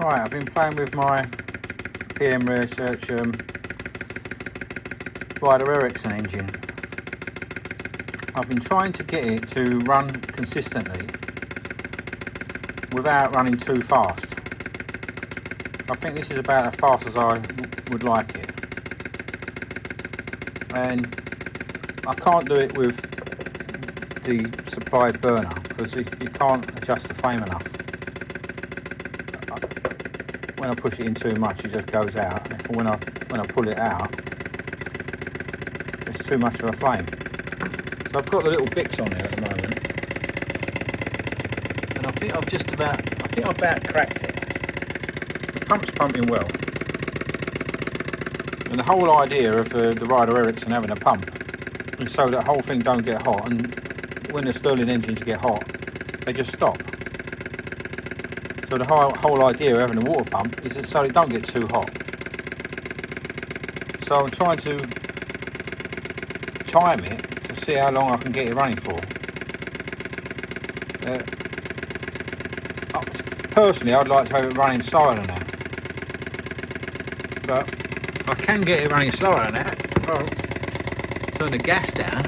Right, I've been playing with my PM Research Ryder Ericsson engine. I've been trying to get it to run consistently without running too fast. I think this is about as fast as I would like it. And I can't do it with the supplied burner because you can't adjust the flame enough. When I push it in too much, it just goes out. And when I pull it out, it's too much of a flame. So I've got the little bits on there at the moment, and I think I've about cracked it. The pump's pumping well, and the whole idea of the Ryder Ericsson having a pump is so that the whole thing don't get hot, and when the Stirling engines get hot, they just stop. So the whole idea of having a water pump is that so it don't get too hot. So I'm trying to time it to see how long I can get it running for. Personally, I'd like to have it running slower than that, but I can get it running slower than that. I'll turn the gas down,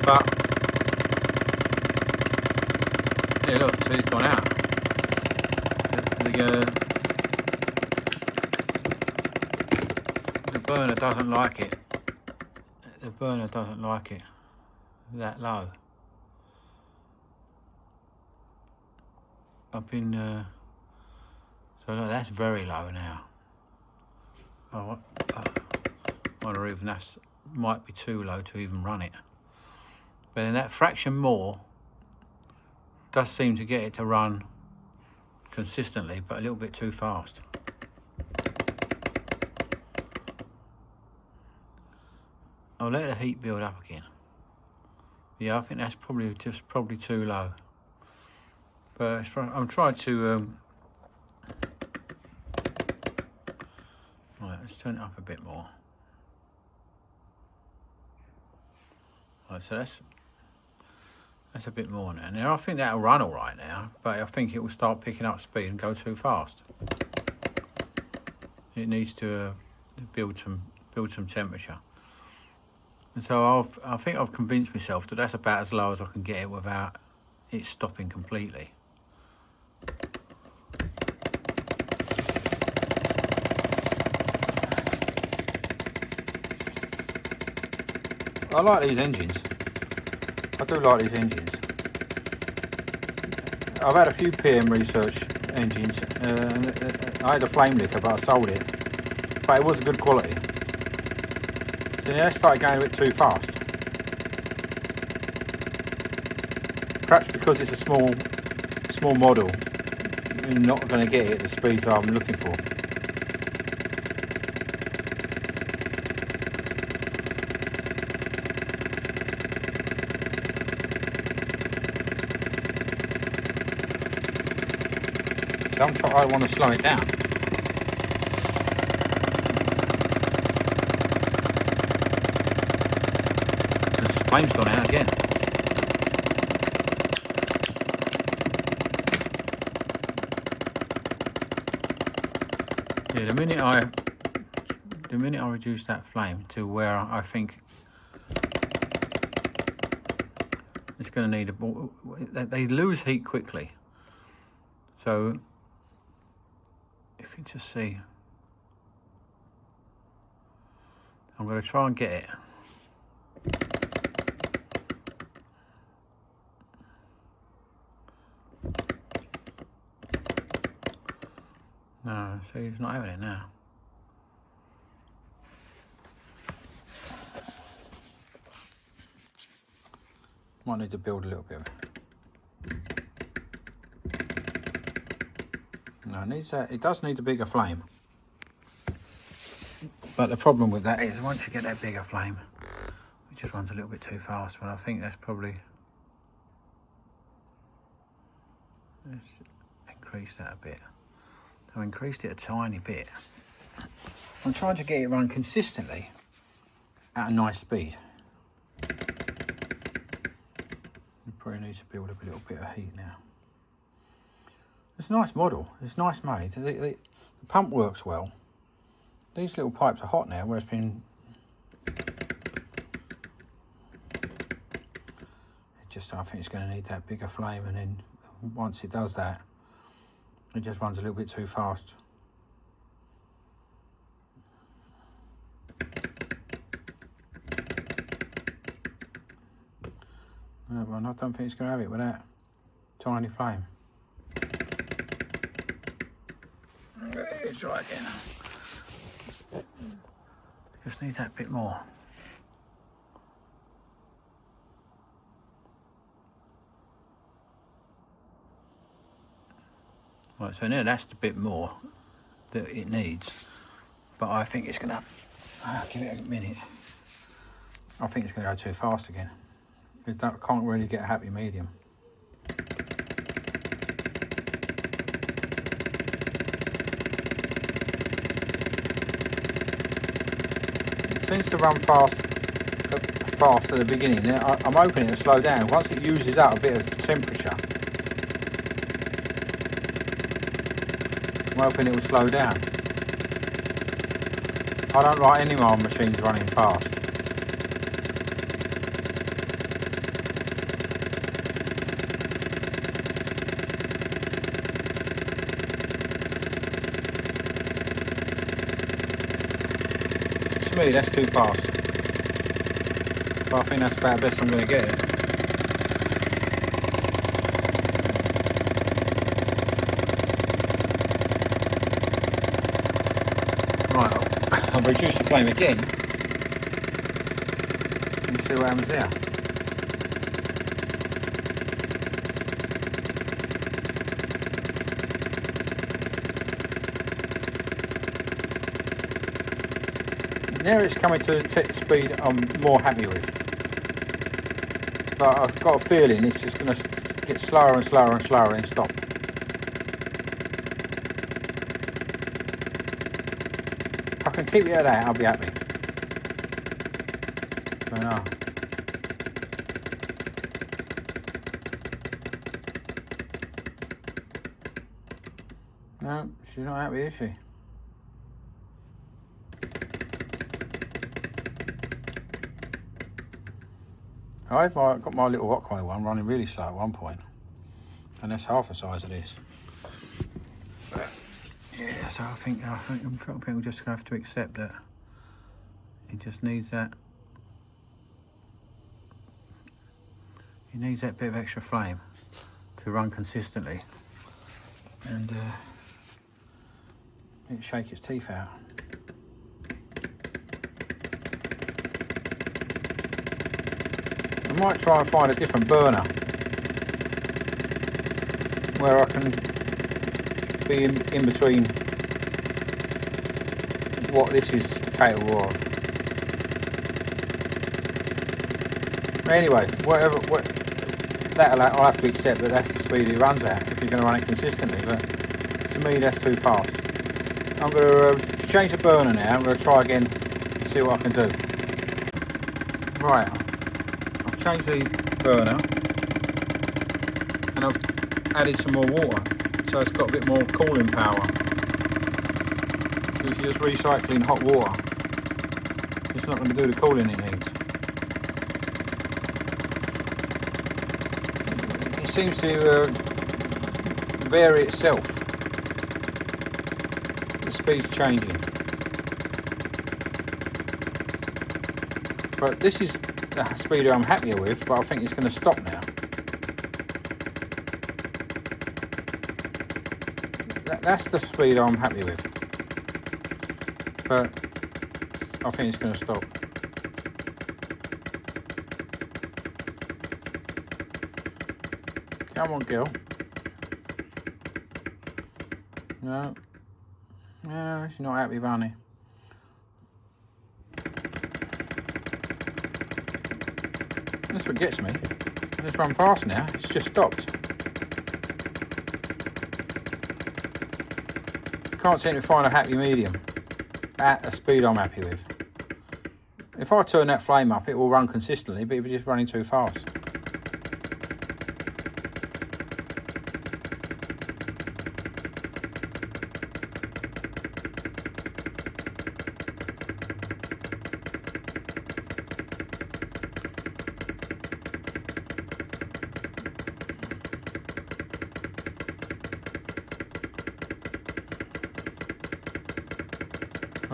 but yeah, look, see, it's gone out. The burner doesn't like it. The burner doesn't like it that low. I've been so look, that's very low now. I wonder even that might be too low to even run it. But then that fraction more does seem to get it to run consistently, but a little bit too fast. I'll let the heat build up again. Yeah, I think that's probably too low. But I'm trying to right, let's turn it up a bit more. Right, so that's a bit more now. Now I think that'll run all right now, but I think it will start picking up speed and go too fast. It needs to build some temperature. And so I think I've convinced myself that that's about as low as I can get it without it stopping completely. I like these engines. I do like these engines. I've had a few PM Research engines. I had a flame licker, but I sold it. But it was good quality. So yeah, I started going a bit too fast. Perhaps because it's a small model, you're not going to get it at the speeds I'm looking for. I want to slow it down. The flame's gone out again. Yeah, the minute I reduce that flame to where I think it's going to need they lose heat quickly. So if you just see, I'm going to try and get it. No, see, it's not having it now. Might need to build a little bit of it. No, it does need a bigger flame. But the problem with that is once you get that bigger flame, it just runs a little bit too fast. But I think that's probably, let's increase that a bit. So I increased it a tiny bit. I'm trying to get it run consistently at a nice speed. You probably need to build up a little bit of heat now. It's a nice model. It's nice made. The pump works well. These little pipes are hot now, where it's been... I think it's going to need that bigger flame, and then once it does that, it just runs a little bit too fast. No, well, I don't think it's going to have it with that tiny flame. Let's try again. Just needs that bit more. Right, so now that's the bit more that it needs, but I think it's gonna, give it a minute. I think it's gonna go too fast again. I can't really get a happy medium. It seems to run fast at the beginning. I'm hoping it'll slow down. Once it uses up a bit of temperature, I'm hoping it will slow down. I don't like any of my machines running fast. To me, that's too fast. But I think that's about the best I'm going to get it. Right, I'll reduce the flame again and see what happens there. Now it's coming to the speed I'm more happy with. But I've got a feeling it's just going to get slower and slower and slower and stop. If I can keep it at that, I'll be happy. But no. No, she's not happy, is she? I've got my little rock coil one running really slow at one point, and that's half the size of this. But yeah, so I think we're just gonna have to accept that it just needs that. It needs that bit of extra flame to run consistently, and it shake its teeth out. I might try and find a different burner where I can be in between what this is capable of. Anyway, I'll have to accept that that's the speed it runs at if you're going to run it consistently, but to me that's too fast. I'm going to change the burner now. I'm going to try again and see what I can do. Right. Change the burner and I've added some more water, so it's got a bit more cooling power. If you're just recycling hot water, it's not going to do the cooling it needs. It seems to vary itself. The speed's changing, but this is the speed I'm happier with, but I think it's going to stop now. That's the speed I'm happy with, but I think it's going to stop. Come on, girl. No, she's not happy, Bunny. That's what gets me. Let's run fast now. It's just stopped. Can't seem to find a happy medium at a speed I'm happy with. If I turn that flame up, it will run consistently, but it's just running too fast.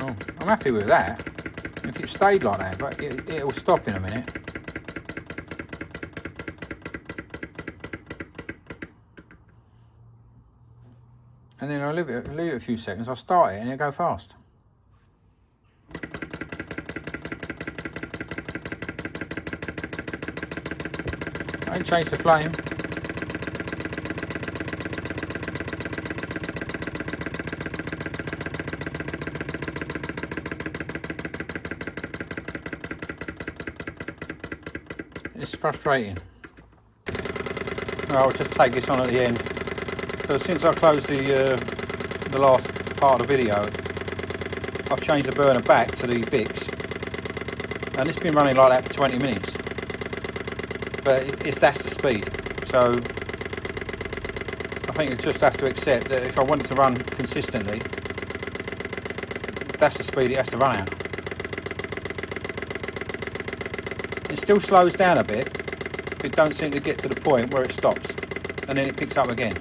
Well, I'm happy with that. If it stayed like that, but it'll stop in a minute. And then I'll leave it a few seconds, I'll start it and it'll go fast. I ain't changed the flame. It's frustrating. I'll just take this on at the end. So since I closed the last part of the video, I've changed the burner back to the Bix, and it's been running like that for 20 minutes. But that's the speed. So I think you just have to accept that if I want it to run consistently, that's the speed it has to run at. It still slows down a bit. It don't seem to get to the point where it stops, and then it picks up again.